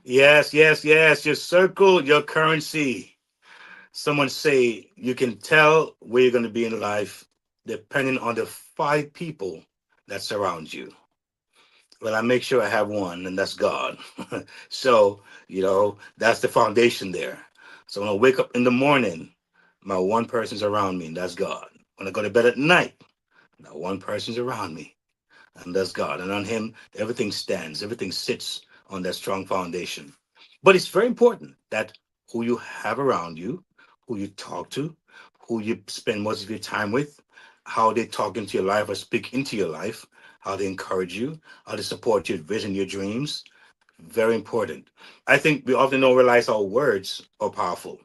Yes, yes, yes. Your circle, your currency. Someone say you can tell where you're going to be in life depending on the five people that surround you. Well, I make sure I have one, and that's God. So, that's the foundation there. So when I wake up in the morning, my one person's around me, and that's God. When I go to bed at night, now one person's around me, and that's God. And on Him, everything stands, everything sits on that strong foundation. But it's very important that who you have around you, who you talk to, who you spend most of your time with, how they talk into your life or speak into your life, how they encourage you, how they support your vision, your dreams. Very important. I think we often don't realize our words are powerful.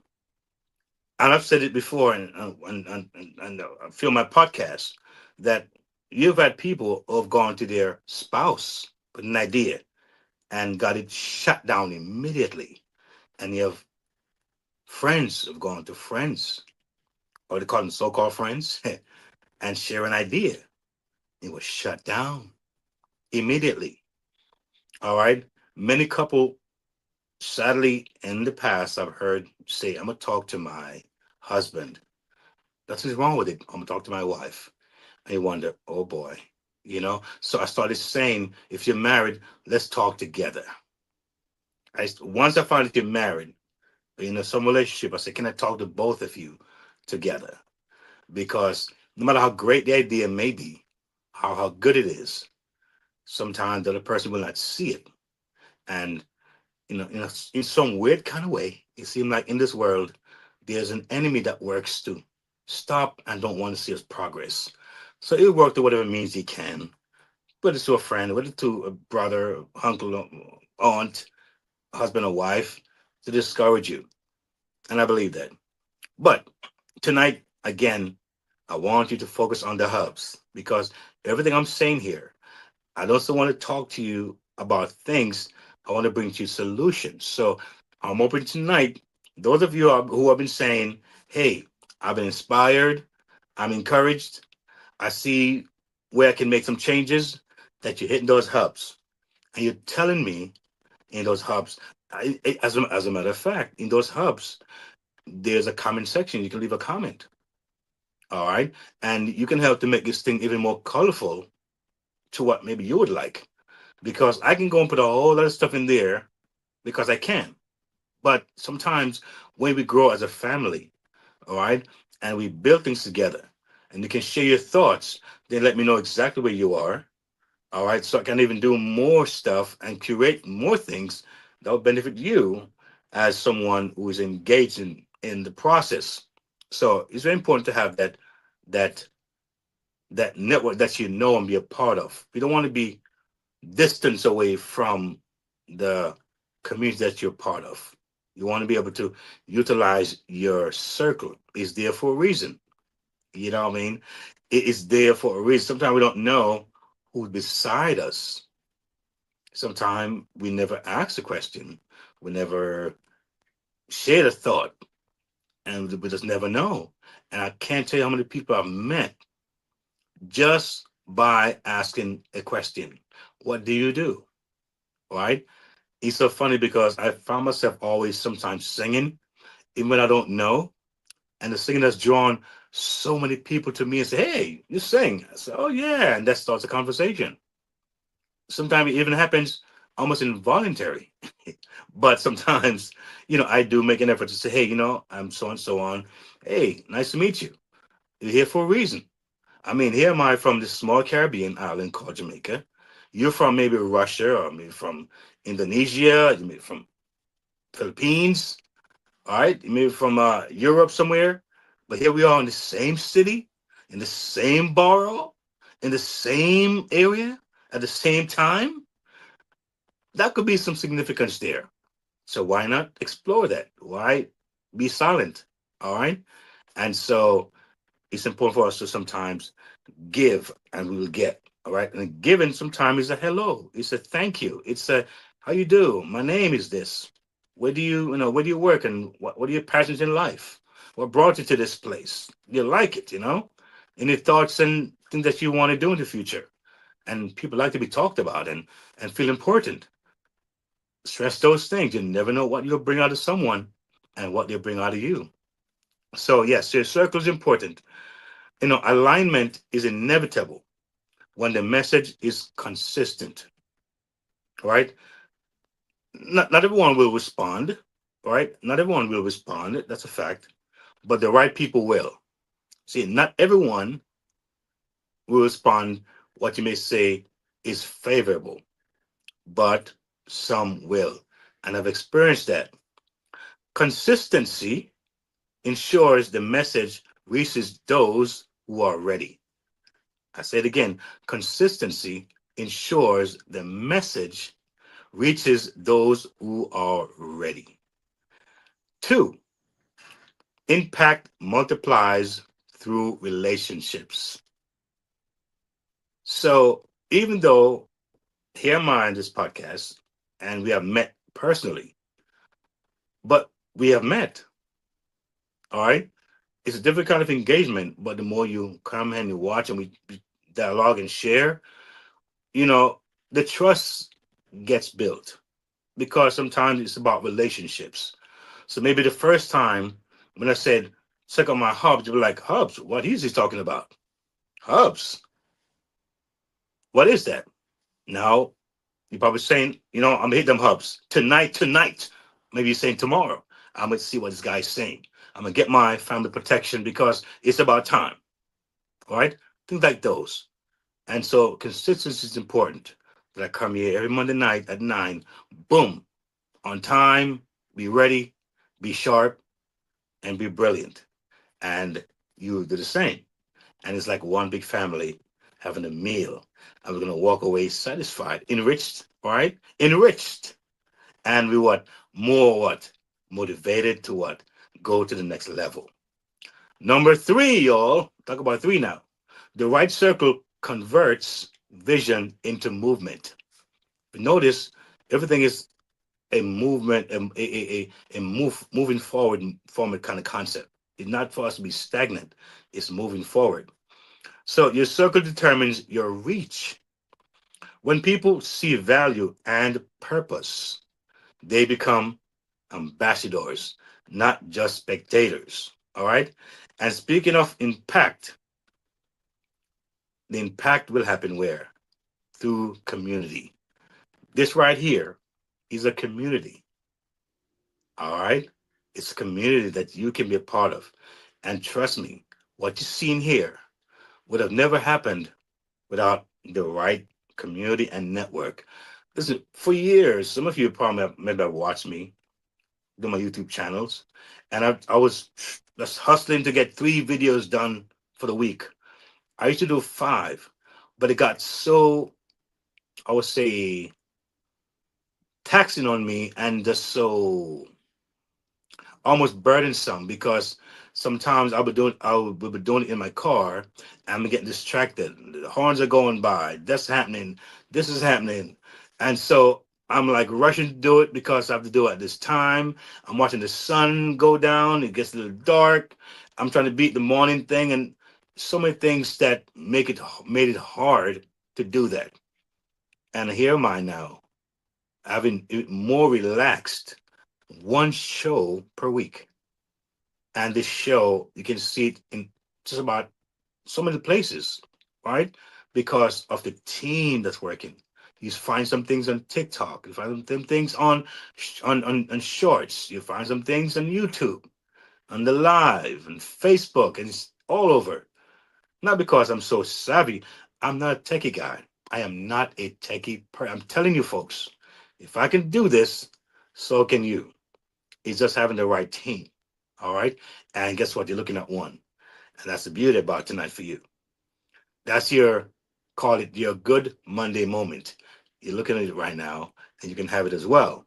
And I've said it before, and I feel my podcast that you've had people who have gone to their spouse with an idea and got it shut down immediately. And you have friends who've gone to friends, or they call them so-called friends, and share an idea. It was shut down immediately. All right. Many couple, sadly, in the past, I've heard say, "I'm gonna talk to my husband." Nothing's wrong with it. I'm gonna talk to my wife. And you wonder, oh boy, So I started saying, if you're married, let's talk together. Once I find that you're married, some relationship, I said, can I talk to both of you together? Because no matter how great the idea may be, how good it is, sometimes the other person will not see it. And in some weird kind of way, it seems like in this world, there's an enemy that works to stop and don't want to see us progress. So he'll work to whatever means he can, whether it's to a friend, whether to a brother, uncle, aunt, husband, or wife, to discourage you. And I believe that. But tonight, again, I want you to focus on the hubs because everything I'm saying here, I also want to talk to you about things. I want to bring to you solutions. So I'm open tonight. Those of you who have been saying, hey, I've been inspired, I'm encouraged, I see where I can make some changes, that you're hitting those hubs. And you're telling me in those hubs, as a matter of fact, in those hubs, there's a comment section. You can leave a comment. All right. And you can help to make this thing even more colorful to what maybe you would like. Because I can go and put a whole lot of stuff in there because I can. But sometimes when we grow as a family, all right, and we build things together, and you can share your thoughts, then let me know exactly where you are. All right. So I can even do more stuff and curate more things that will benefit you as someone who is engaged in the process. So it's very important to have that that network that you know and be a part of. We don't want to be distance away from the community that you're part of. You want to be able to utilize your circle. It's there for a reason. You know what I mean? It is there for a reason. Sometimes we don't know who's beside us. Sometimes we never ask a question. We never share a thought. And we just never know. And I can't tell you how many people I've met just by asking a question. What do you do? Right? It's so funny because I found myself always sometimes singing, even when I don't know. And the singing has drawn so many people to me and say, hey, you sing. I say, oh, yeah. And that starts a conversation. Sometimes it even happens almost involuntary. But sometimes, I do make an effort to say, hey, I'm so and so on. Hey, nice to meet you. You're here for a reason. I mean, here am I from this small Caribbean island called Jamaica. You're from maybe Russia or maybe from Indonesia, you maybe from Philippines, all right? You maybe from Europe somewhere. But here we are in the same city, in the same borough, in the same area, at the same time. That could be some significance there. So why not explore that? Why be silent? All right. And so it's important for us to sometimes give and we will get. All right. And giving sometimes is a hello. It's a thank you. It's a how you do? My name is this. Where do you work and what are your passions in life? What brought you to this place? You like it, Any thoughts and things that you want to do in the future? And people like to be talked about and feel important. Stress those things. You never know what you'll bring out of someone and what they'll bring out of you. So yes, your circle is important. Alignment is inevitable when the message is consistent, right? Not everyone will respond, right? Not everyone will respond. That's a fact. But the right people will. See, not everyone will respond. What you may say is favorable, but some will. And I've experienced that. Consistency ensures the message reaches those who are ready. I say it again, consistency ensures the message reaches those who are ready. Two, impact multiplies through relationships. So even though here am I in this podcast and we have met personally, but we have met, all right? It's a different kind of engagement, but the more you come and you watch and we dialogue and share, you know, the trust gets built because sometimes it's about relationships. So maybe the first time when I said, check out my hubs, you were like, hubs, what is he talking about? Hubs, what is that? Now, you're probably saying, I'm gonna hit them hubs tonight. Maybe you're saying tomorrow. I'm gonna see what this guy's saying. I'm gonna get my family protection because it's about time. All right? Things like those. And so consistency is important. That I come here every Monday night at 9, boom, on time, be ready, be sharp, and be brilliant. And you do the same. And it's like one big family having a meal. And we're gonna walk away satisfied, enriched, all right? Enriched. And we what? More what? Motivated to what? Go to the next level. Number three, y'all. Talk about three now. The right circle converts vision into movement. Notice everything is a movement, moving forward kind of concept. It's not for us to be stagnant. It's moving forward. So your circle determines your reach. When people see value and purpose, they become ambassadors, not just spectators. All right. And speaking of impact, the impact will happen where? Through community. This right here is a community. All right. It's a community that you can be a part of. And trust me, what you've seen here would have never happened without the right community and network. Listen, for years, some of you probably maybe have watched me do my YouTube channels, and I was just hustling to get 3 videos done for the week. I used to do 5, but it got so, I would say, taxing on me and just so almost burdensome because sometimes I would be doing it in my car and I'm getting distracted. The horns are going by. That's happening. This is happening. And so I'm like rushing to do it because I have to do it at this time. I'm watching the sun go down. It gets a little dark. I'm trying to beat the morning thing and so many things that made it hard to do that. And here am I now, having it more relaxed, one show per week. And this show, you can see it in just about so many places, right? Because of the team that's working. You find some things on TikTok. You find some things on Shorts. You find some things on YouTube, on the Live, and Facebook, and it's all over. Not because I'm so savvy. I'm not a techie guy. I am not a techie I'm telling you, folks, if I can do this, so can you. It's just having the right team. All right. And guess what? You're looking at one. And that's the beauty about tonight for you. That's your, call it your good Monday moment. You're looking at it right now, and you can have it as well.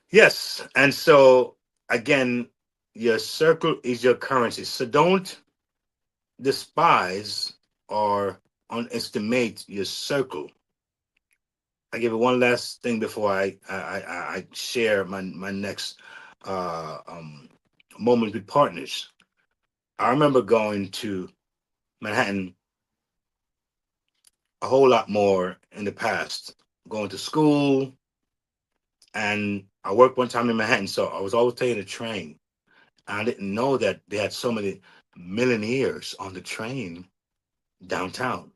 Yes. And so, again, your circle is your currency. So don't despise or underestimate your circle. I give it one last thing before I share my next uh, um, moments with partners. I remember going to Manhattan a whole lot more in the past, going to school, and I worked one time in Manhattan, so I was always taking a train. I didn't know that they had so many millionaires on the train downtown.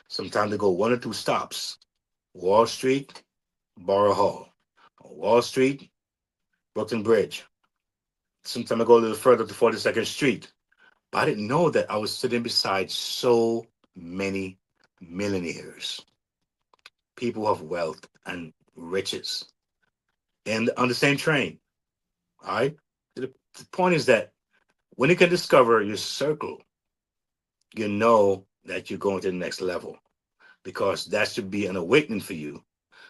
Sometimes they go one or two stops: Wall Street, Borough Hall, Wall Street, Brooklyn Bridge. Sometimes I go a little further to 42nd Street. But I didn't know that I was sitting beside so many millionaires, people of wealth and riches, and on the same train. All right. The point is that when you can discover your circle, you know that you're going to the next level, because that should be an awakening for you,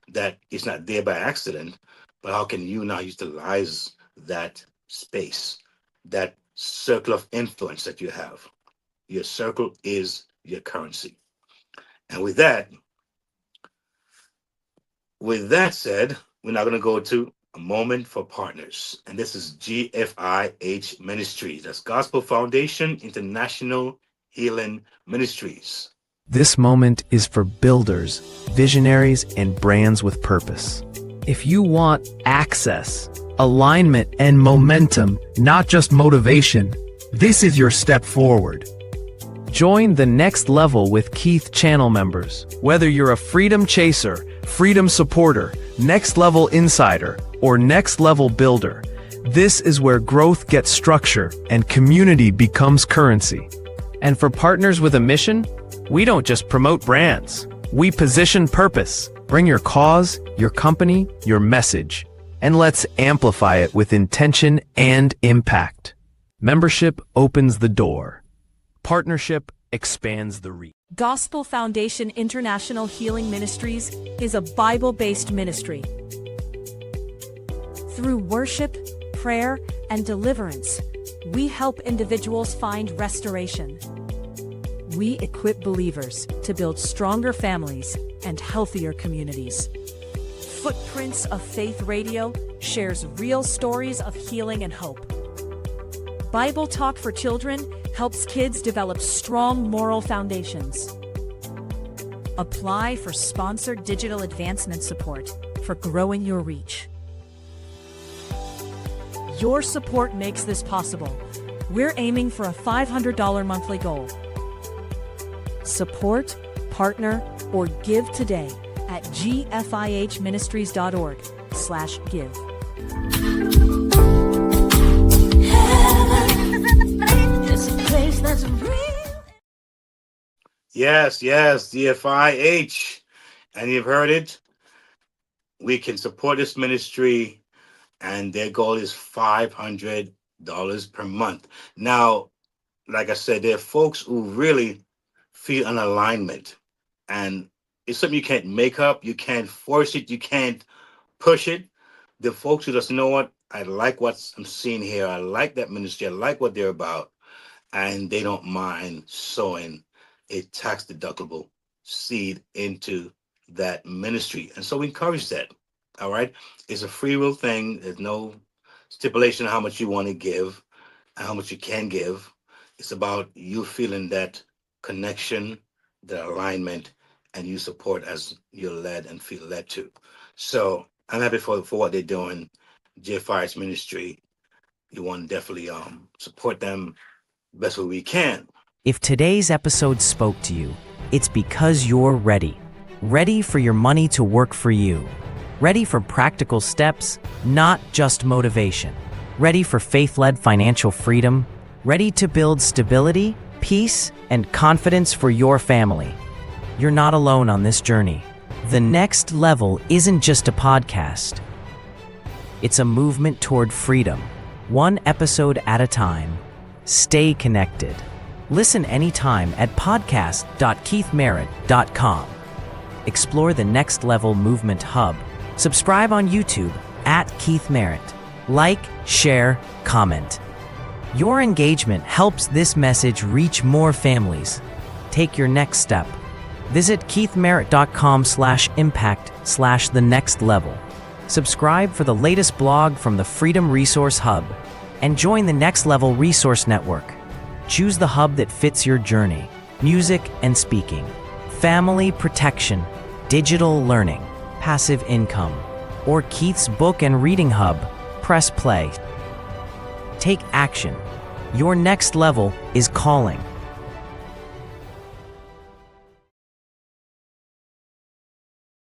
that it's not there by accident, but how can you now utilize that space, that circle of influence that you have? Your circle is your currency. And with that said, we're now going to go to a moment for partners. And this is GFIH Ministries. That's Gospel Foundation International Healing Ministries. This moment is for builders, visionaries, and brands with purpose. If you want access, alignment, and momentum, not just motivation, this is your step forward. Join the next level with Keith channel members. Whether you're a freedom chaser, freedom supporter, next level insider, or next level builder, this is where growth gets structure and community becomes currency. And for partners with a mission, we don't just promote brands. We position purpose. Bring your cause, your company, your message, and let's amplify it with intention and impact. Membership opens the door. Partnership expands the reach. Gospel Foundation International Healing Ministries is a Bible-based ministry. Through worship, prayer, and deliverance, we help individuals find restoration. We equip believers to build stronger families and healthier communities. Footprints of Faith Radio shares real stories of healing and hope. Bible Talk for Children helps kids develop strong moral foundations. Apply for sponsored digital advancement support for growing your reach. Your support makes this possible. We're aiming for a $500 monthly goal. Support, partner, or give today at gfihministries.org/give. Yes, GFIH. And you've heard it. We can support this ministry, and their goal is $500 per month. Now, like I said, there are folks who really feel an alignment, and it's something you can't make up, you can't force it, you can't push it. The folks who just know what, I like what I'm seeing here, I like that ministry, I like what they're about, and they don't mind sowing a tax deductible seed into that ministry. And so we encourage that. All right. It's a free will thing. There's no stipulation of how much you want to give and how much you can give. It's about you feeling that connection, the alignment, and you support as you're led and feel led to. So I'm happy for what they're doing. GFI's ministry. You want to definitely support them best way we can. If today's episode spoke to you, it's because you're ready. Ready for your money to work for you. Ready for practical steps, not just motivation. Ready for faith-led financial freedom. Ready to build stability, peace, and confidence for your family. You're not alone on this journey. The Next Level isn't just a podcast. It's a movement toward freedom, one episode at a time. Stay connected. Listen anytime at podcast.keithmerritt.com. Explore the Next Level Movement Hub. Subscribe on YouTube at Keith Merritt. Like, share, comment. Your engagement helps this message reach more families. Take your next step. Visit keithmerritt.com/impact/the next level. Subscribe for the latest blog from the Freedom Resource Hub. and join the Next Level Resource Network. Choose the hub that fits your journey: music and speaking, family protection, digital learning, passive income, or Keith's book and reading hub. Press play. Take action. Your next level is calling.